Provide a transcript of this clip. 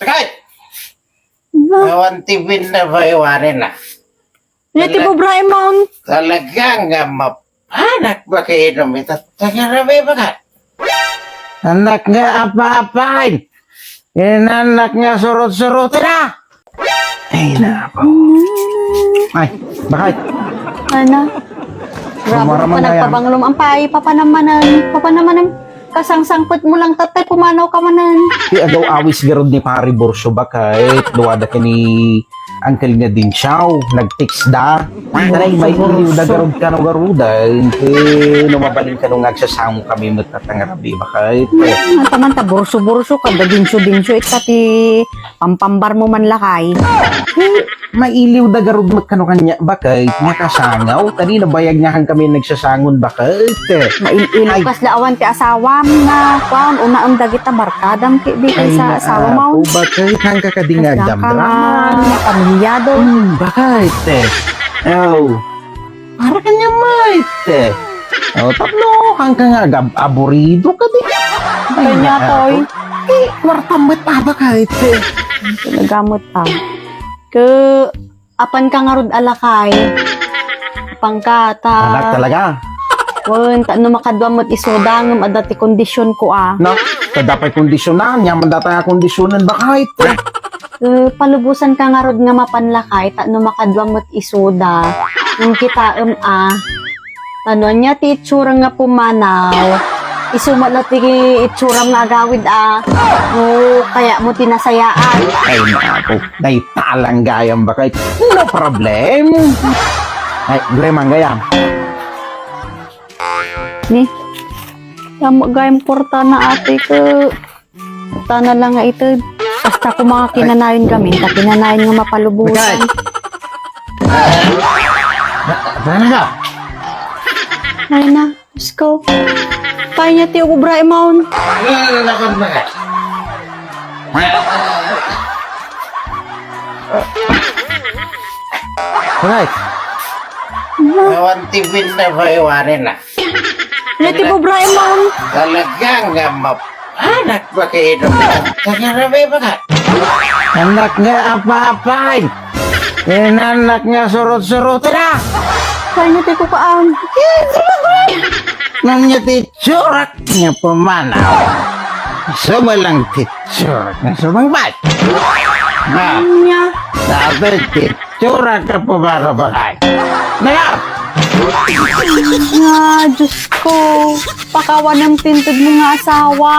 Bakit? Ba? Nawantibin na ba iwanin na? Nati po Braimon. Talagang anak ba kayo inom ito? Tagarami ba ka? Anak nga apa-apain. Anak nga surut-surut na. Ay, nako. Ay, bakit? Ano? Grabe Sumaraman pa na yan. nagpabanglom ang pai. Papanamanan. Kasangsangkot mo lang tatay. Pumanaw ka manan. Di agaw awis garod ni Pari Borsyo ba kahit luwada ka ni Uncle nga din siya, nag-text da. Taray, may iliw da garod ka no garuda. Numabalin ka nung nagsasamo kami magtatangarabi ba kahit. Manta burso-burso ka. Daginso-dinso. Ikati pampambar mo man lakay. Mailiw da garod magkano kanya ba kahit nakasangaw. Kanina bayag nga kami nagsasangon ba kahit. Mailiw kas laawan ti asawa mo na. Kwan, una ang dagita barkadam ki di kay sa asawa mo. O ba kahit hang kakadingag Kasya ka damdra. nga, pamilyado. Bakit Oh, para kanya mait Oh, tatlo hang ka nga aburido ka di. Kanya toy. Kwartambat pa ba kahit Nagamot pa. Ke apan ka nga rod alakay. Apang ka ta. Anak talaga. Wen ta no makadwa mo't isodangem adati kondisyon ko ah. No, kadapay kondisyonan. Yaman data nga kondisyonan ba kahit Palubusan ka nga rod nga mapanlakay ta no makadwa mo't isoda. Nung kita ano nya ti itsura nga pumanaw. Isumat na ti itsura nga agawid ah. No, kaya mo tinasayaan. ay naku, day talang gayam ba kahit no problem. Ay, gremang gayam. Ni, tamo gayam porta na ate ko. Tana lang nga ito. Basta ko mga kinanayon kami, ta kinanayon nga mapalubusan. Sana ka? Ay na, Diyos ko. Kaya niya tiyo ko Braimon. Lakad ba ka? Right. Nawantibin na ba iwanin na? Nati po Braimon. Talagang anak ba kayo inom ito? Tagarami ba ka? Anak nga apa-apain. Anak nga surut-surut na. Kaya niya tiyo ko kaam. Nang niya titsurak niya pumanaw. Sumalang titsurak na sumangbat. Na, Niya. dapat titsurak ka pumarabakay. Naya! Nga, Diyos ko. Pakawan ng pintod mo nga asawa.